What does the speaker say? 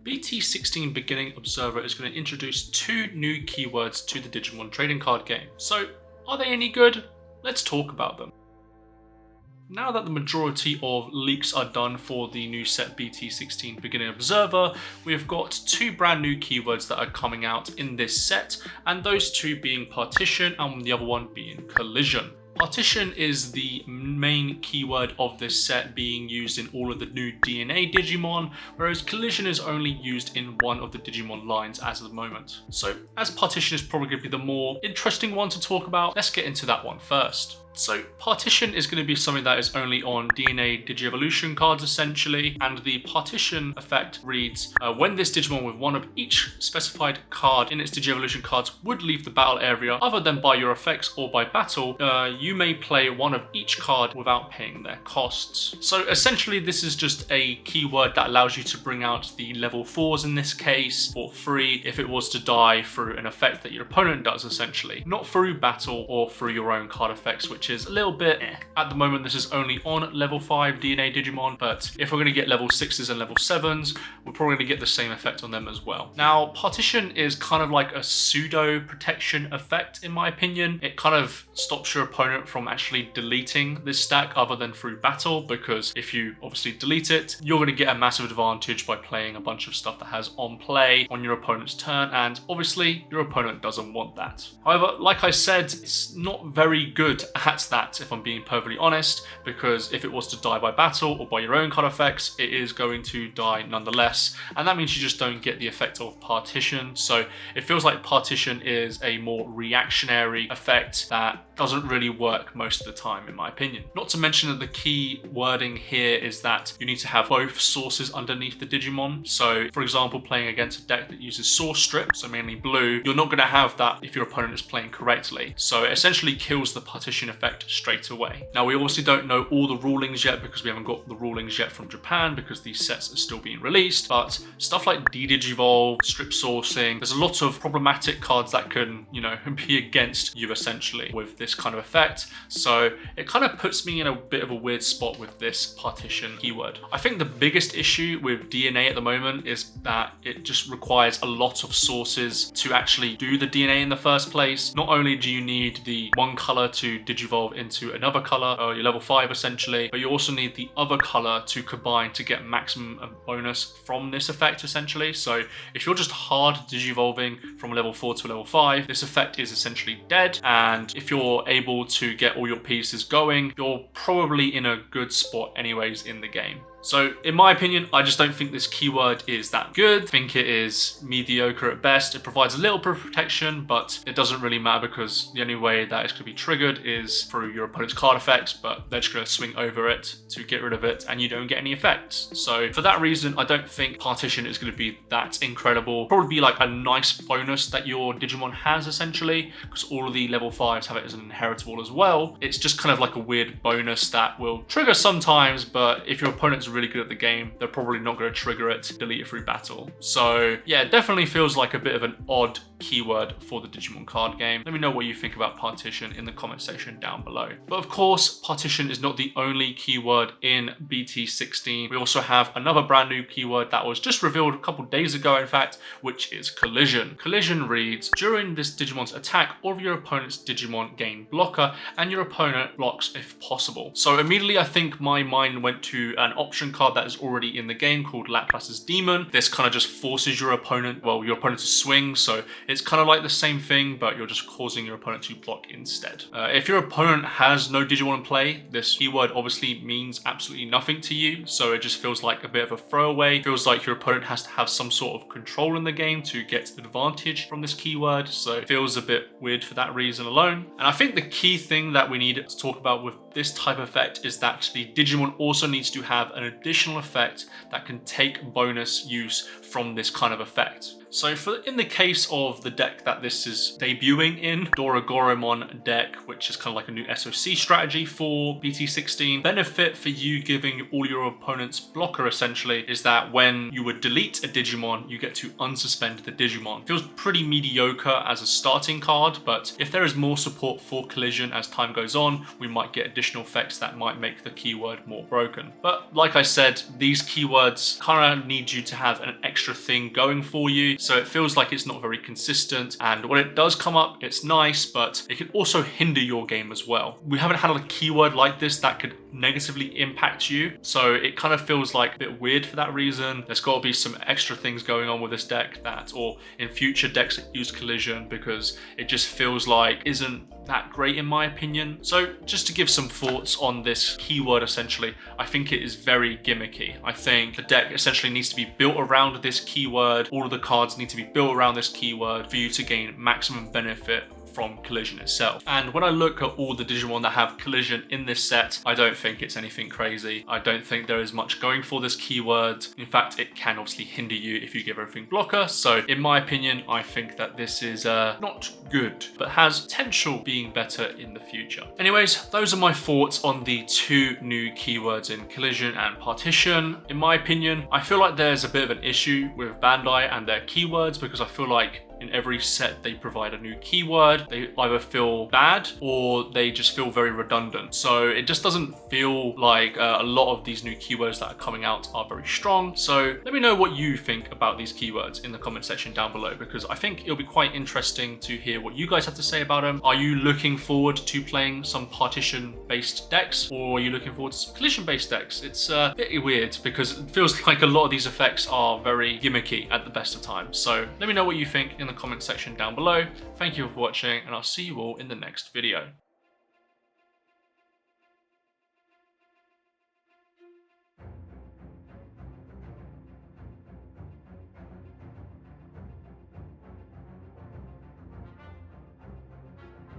BT16 Beginning Observer is going to introduce 2 new keywords to the Digimon trading card game. So, are they any good? Let's talk about them. Now that the majority of leaks are done for the new set BT16 Beginning Observer, we've got 2 brand new keywords that are coming out in this set, and those 2 being Partition and the other one being Collision. Partition is the main keyword of this set, being used in all of the new DNA Digimon, whereas Collision is only used in one of the Digimon lines as of the moment. So, as Partition is probably going to be the more interesting one to talk about, let's get into that one first. So, Partition is going to be something that is only on DNA Digievolution cards essentially, and the Partition effect reads, when this Digimon with one of each specified card in its Digievolution cards would leave the battle area other than by your effects or by battle, you may play one of each card without paying their costs. So essentially this is just a keyword that allows you to bring out the level 4s in this case for free if it was to die through an effect that your opponent does essentially, not through battle or through your own card effects, which is a little bit At the moment this is only on level 5 DNA Digimon, but if we're going to get level 6s and level 7s, we're probably going to get the same effect on them as well. Now, Partition is kind of like a pseudo protection effect in my opinion. It kind of stops your opponent from actually deleting this stack other than through battle, because if you obviously delete it, you're going to get a massive advantage by playing a bunch of stuff that has on play on your opponent's turn, and obviously your opponent doesn't want that. However, like I said, it's not very good at that, if I'm being perfectly honest, because if it was to die by battle or by your own card effects, it is going to die nonetheless, and that means you just don't get the effect of Partition. So it feels like Partition is a more reactionary effect that doesn't really work most of the time in my opinion. Not to mention that the key wording here is that you need to have both sources underneath the Digimon. So for example, playing against a deck that uses source strip, so mainly blue, you're not going to have that if your opponent is playing correctly. So it essentially kills the Partition effect straight away. Now we obviously don't know all the rulings yet because we haven't got the rulings yet from Japan because these sets are still being released, but stuff like D-Digivolve, strip sourcing, there's a lot of problematic cards that can, be against you essentially with this kind of effect. So it kind of puts me in a bit of a weird spot with this Partition keyword. I think the biggest issue with DNA at the moment is that it just requires a lot of sources to actually do the DNA in the first place. Not only do you need the one color to digivolve into another color, or your level 5 essentially, but you also need the other color to combine to get maximum bonus from this effect essentially. So if you're just hard digivolving from level 4 to level 5, this effect is essentially dead, and if you're able to get all your pieces going, you're probably in a good spot anyways in the game. So in my opinion, I just don't think this keyword is that good. I think it is mediocre at best. It provides a little bit of protection, but it doesn't really matter because the only way that it's going to be triggered is through your opponent's card effects, but they're just going to swing over it to get rid of it and you don't get any effects. So for that reason, I don't think Partition is going to be that incredible. Probably be like a nice bonus that your Digimon has essentially, because all of the level 5s have it as an inheritable as well. It's just kind of like a weird bonus that will trigger sometimes, but if your opponent's really good at the game, they're probably not going to trigger it, delete it through battle. So yeah, it definitely feels like a bit of an odd keyword for the Digimon card game. Let me know what you think about Partition in the comment section down below. But of course, Partition is not the only keyword in BT16. We also have another brand new keyword that was just revealed a couple days ago, in fact, which is Collision. Collision reads, during this Digimon's attack, all of your opponent's Digimon gain blocker and your opponent blocks if possible. So immediately I think my mind went to an option card that is already in the game called Laplace's Demon. This kind of just forces your opponent to swing, so it's kind of like the same thing, but you're just causing your opponent to block instead. If your opponent has no Digimon in play, this keyword obviously means absolutely nothing to you, so it just feels like a bit of a throwaway. It feels like your opponent has to have some sort of control in the game to get advantage from this keyword, so it feels a bit weird for that reason alone. And I think the key thing that we need to talk about with this type of effect is that the Digimon also needs to have an additional effect that can take bonus use from this kind of effect. So in the case of the deck that this is debuting in, Doragoremon deck, which is kind of like a new SOC strategy for BT16, benefit for you giving all your opponents blocker essentially is that when you would delete a Digimon, you get to unsuspend the Digimon. Feels pretty mediocre as a starting card, but if there is more support for collision as time goes on, we might get additional effects that might make the keyword more broken. But like I said, these keywords kind of need you to have an extra thing going for you, so it feels like it's not very consistent, and when it does come up, it's nice, but it can also hinder your game as well. We haven't had a keyword like this that could negatively impact you, so it kind of feels like a bit weird for that reason. There's got to be some extra things going on with this deck that, or in future decks that use collision, because it just feels like isn't that great in my opinion. So just to give some thoughts on this keyword, essentially, I think it is very gimmicky. I think the deck essentially needs to be built around this keyword. All of the cards need to be built around this keyword for you to gain maximum benefit from collision itself. And when I look at all the Digimon that have collision in this set, I don't think it's anything crazy. I don't think there is much going for this keyword. In fact, it can obviously hinder you if you give everything blocker. So in my opinion, I think that this is not good, but has potential being better in the future. Anyways, those are my thoughts on the two new keywords in collision and partition. In my opinion, I feel like there's a bit of an issue with Bandai and their keywords, because I feel like in every set they provide a new keyword. They either feel bad or they just feel very redundant. So it just doesn't feel like a lot of these new keywords that are coming out are very strong. So let me know what you think about these keywords in the comment section down below, because I think it'll be quite interesting to hear what you guys have to say about them. Are you looking forward to playing some partition based decks, or are you looking forward to some collision based decks? It's a bit weird because it feels like a lot of these effects are very gimmicky at the best of times. So let me know what you think in the comment section down below. Thank you for watching, and I'll see you all in the next video.